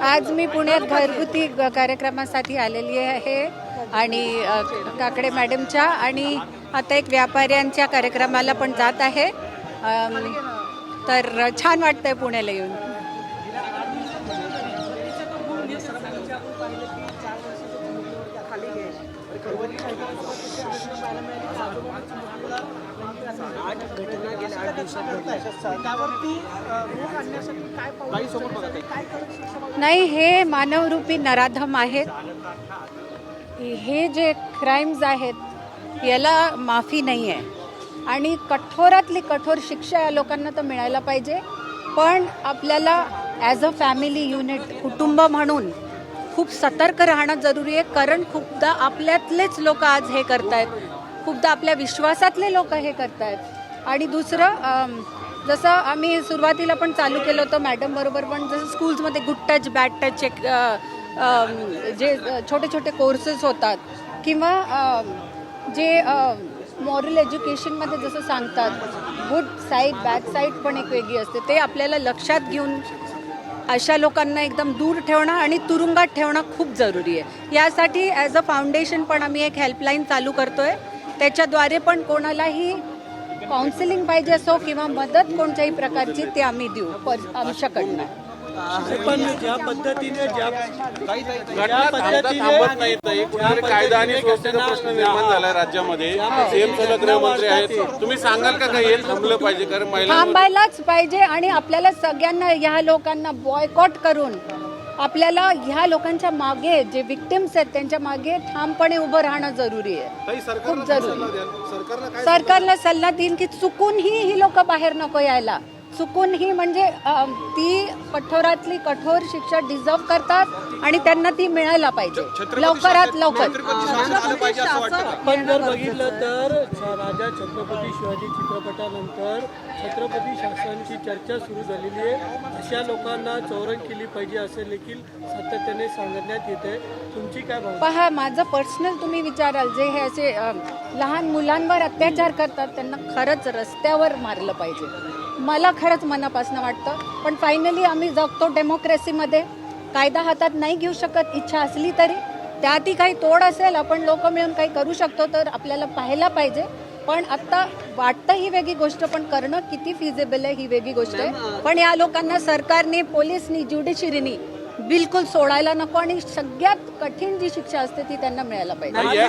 आज मी पुण्यात घरगुती कार्यक्रमासाठी आलेली आहे आणि काकडे मॅडमच्या आणि आता एक व्यापाऱ्यांच्या कार्यक्रमाला पण जात आहे. तर छान वाटतंय पुण्याला येऊन. नाही, हे मानवरूपी नराधम आहेत. हे जे क्राईम्स आहेत याला माफी नाही आहे आणि कठोरातली कठोर शिक्षा या लोकांना तर मिळायला पाहिजे. पण आपल्याला ॲज अ फॅमिली युनिट, कुटुंब म्हणून खूप सतर्क राहणं जरुरी आहे. कारण खूपदा आपल्यातलेच लोक आज हे करतायत, खूपदा आपल्या विश्वासातले लोक हे करतायत. आणि दुसरं, जसं आम्ही सुरुवातीला पण चालू केलं होतं मॅडम बरोबर, पण जसं स्कूल्समध्ये गुड टच बॅड टच जे छोटे छोटे कोर्सेस होतात किंवा जे मॉरल एज्युकेशनमध्ये जसं सांगतात, गुड साईड बॅड साईड पण एक वेगळी असते. ते आपल्याला लक्षात घेऊन अशा लोकांना एकदम दूर ठेवणं आणि तुरुंगात ठेवणं खूप जरुरी आहे. यासाठी ॲज अ फाउंडेशन पण आम्ही एक हेल्पलाईन चालू करतोय. त्याच्याद्वारे पण कोणालाही काउन्सिलिंग पाहिजे असो किंवा मदत कोणत्याही प्रकारची ते आम्ही देऊ आमच्याकडनं. पण ज्या पद्धतीने कायदा आणि सुव्यवस्थेचा प्रश्न निर्माण झालाय राज्यामध्ये, सीएम सलग गृहमंत्री आहेत, तुम्ही सांगाल का हे थांबलं पाहिजे? कारण थांबायलाच पाहिजे आणि आपल्याला सगळ्यांना ह्या लोकांना बॉयकॉट करून आपल्याला ह्या लोकांच्या मागे जे विक्टिम्स आहेत त्यांच्या मागे ठामपणे उभं राहणं जरुरी आहे, खूप जरुरी. सरकारला सल्ला देईन की चुकूनही ही लोक बाहेर नको यायला. चुकूनही म्हणजे ती कठोरातली कठोर शिक्षा डिझर्व करतात आणि त्यांना ती मिळायला पाहिजे लवकरात लवकर. पण जर बघितलं तर राजा छत्रपती शिवाजी चित्रपटानंतर छत्रपती शासनाची चर्चा सुरू झालेली आहे. अशा लोकांना चौरंग केली पाहिजे असे देखील सातत्याने सांगण्यात येते. तुमची काय भावना? पहा, माझं पर्सनल तुम्ही विचाराल, जे हे असे लहान मुलांवर अत्याचार करतात त्यांना खरंच रस्त्यावर मारलं पाहिजे. मला खरंच मनापासून वाटतं. पण फायनली आम्ही जगतो डेमोक्रेसीमध्ये. कायदा हातात नाही घेऊ शकत, इच्छा असली तरी त्यातही काही तोड असेल, आपण लोक मिळून काही करू शकतो तर आपल्याला पाहायला पाहिजे. पण आता वाटतं ही वेगळी गोष्ट, पण करणं किती फिजिबल आहे ही वेगळी गोष्ट आहे. पण या लोकांना सरकारने, पोलिसनी, ज्युडिशरीनी बिलकुल सोडायला नको आणि सगळ्यात कठीण जी शिक्षा असते ती त्यांना मिळायला पाहिजे.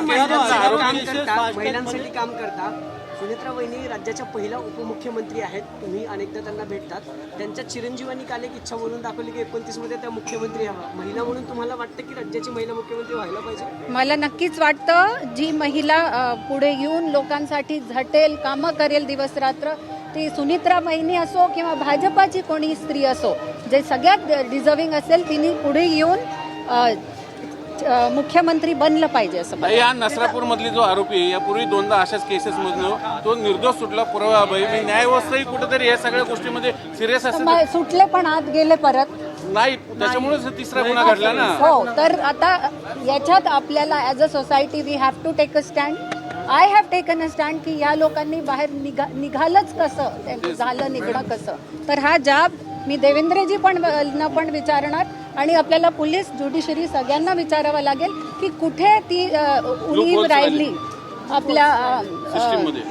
महिलांसाठी काम करता सुनेत्रा वहिनी राज्याच्या पहिल्या उपमुख्यमंत्री आहेत. तुम्ही अनेकदा त्यांना भेटतात. त्यांच्या चिरंजीवांनी काल एक इच्छा बोलून दाखवली की 29 मध्ये त्या मुख्यमंत्री हवा. महिला म्हणून तुम्हाला वाटतं की राज्याची महिला मुख्यमंत्री व्हायला पाहिजे? मला नक्कीच वाटतं जी महिला पुढे येऊन लोकांसाठी झटेल, कामं करेल दिवस रात्र, ती सुनेत्रा वहिनी असो किंवा भाजपाची कोणी स्त्री असो, जे सगळ्यात डिझर्विंग असेल तिने पुढे येऊन मुख्यमंत्री बनलं पाहिजे असं. या नसरापूर मधली जो आरोपी आहे, यापूर्वी दोनदा अशाच केसेस मधून तो निर्दोष सुटला, पुरावा न्यायव्यवस्था कुठेतरी या सगळ्या गोष्टीमध्ये सिरियस असते. सुटले पण आत गेले परत नाही, त्याच्यामुळेच तिसरा गुन्हा घडला ना. हो, तर आता याच्यात आपल्याला as a society we have to take a stand. I have taken a stand की या लोकांनी बाहेर निघालंच कसं, त्यांचं झालं निघणं कसं. तर हा जाब मी देवेंद्रजी पण विचारणार आणि आपल्याला पोलीस, ज्युडिशरी सगळ्यांना विचारावं लागेल की कुठे ती उणीव राहिली आपल्या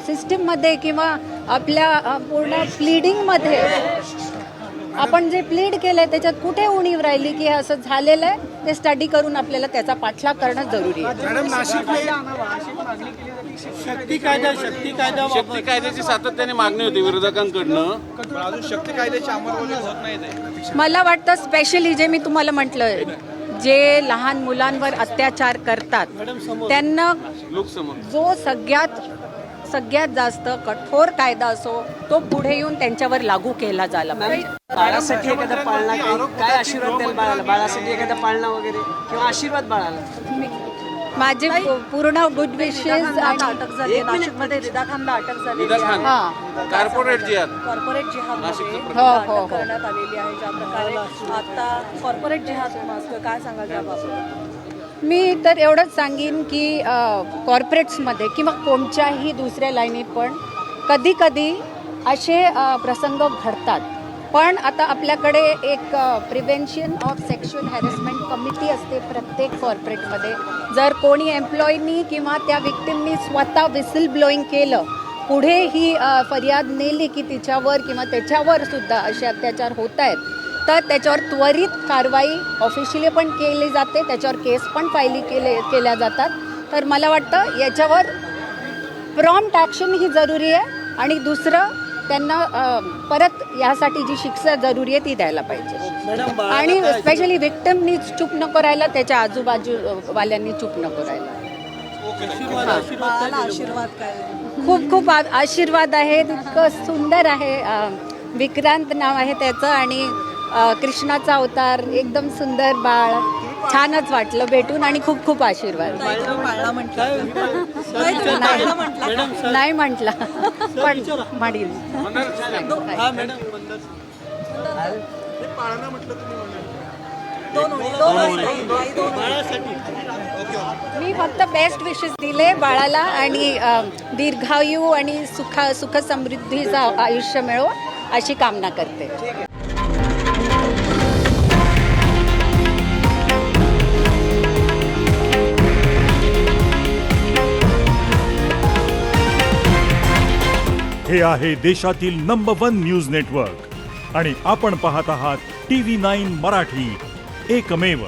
सिस्टीममध्ये किंवा आपल्या पूर्ण प्लीडिंगमध्ये. आपण जे प्लीड केलंय त्याच्यात कुठे उणीव राहिली की असं झालेलं आहे, ते स्टडी करून आपल्याला त्याचा पाठलाग करणं जरुरी आहे. शक्ती कायद्याची सातत्याने मागणी होती विरोधकांकडनं. शक्ती कायद्याची अंमलबजावणी होत नाही. मला वाटतं स्पेशली जे मी तुम्हाला म्हटलंय, जे लहान मुलांवर अत्याचार करतात त्यांना जो सगळ्यात जास्त कठोर कायदा असो तो पुढे येऊन त्यांच्यावर लागू केला झाला पाहिजे. बाळासाठी एखादा पाळणा, काय आशीर्वाद द्याल बाळाला? बाळासाठी एखादा पाळणा वगैरे किंवा आशीर्वाद बाळाला? माझे पूर्ण गुड विशेस. अटक झाली नाशिकमध्ये, रिदा खानला अटक झाली, कॉर्पोरेट जिहाद करण्यात आलेली आहे. ज्या प्रकारे आता कॉर्पोरेट जिहाद काय सांगाल त्याबाबत? मी तर एवढंच सांगेन की कॉर्पोरेट्समध्ये किंवा कोणत्याही दुसऱ्या लाईनीत पण कधी कधी असे प्रसंग घडतात. पण आता आपल्याकडे एक prevention of sexual harassment committee असते प्रत्येक कॉर्पोरेटमध्ये. जर कोणी एम्प्लॉईनी किंवा त्या विक्टिमनी स्वतः विसिल ब्लोईंग केलं, पुढे ही फरियाद नेली की तिच्यावर किंवा त्याच्यावर सुद्धा असे अत्याचार होत आहेत, तर त्याच्यावर त्वरित कारवाई ऑफिशियली पण केली जाते, त्याच्यावर केस पण केल्या जातात. तर मला वाटतं याच्यावर प्रॉम्प्ट ॲक्शन ही जरुरी आहे. आणि दुसरं, त्यांना परत यासाठी जी शिक्षा जरुरी आहे ती द्यायला पाहिजे. आणि स्पेशली विक्टिमनी चूक नको राहायला, त्याच्या आजूबाजूवाल्यांनी चूक नको राहायला. बाळाला आशीर्वाद काय? खूप खूप आशीर्वाद आहेत. इतकं सुंदर आहे. विक्रांत नाव आहे त्याचं आणि कृष्णाचा अवतार, एकदम सुंदर बाळ. छानच वाटलं भेटून आणि खूप खूप आशीर्वाद. बाळा म्हटलं नाही म्हटलं पण म्हणील. मी फक्त बेस्ट विशेस दिले बाळाला आणि दीर्घायू आणि सुख समृद्धीचं आयुष्य मिळो अशी कामना करते. हे आहे देशातील नंबर 1 न्यूज नेटवर्क आणि आपण पाहत आहात TV9 मराठी, एकमेव.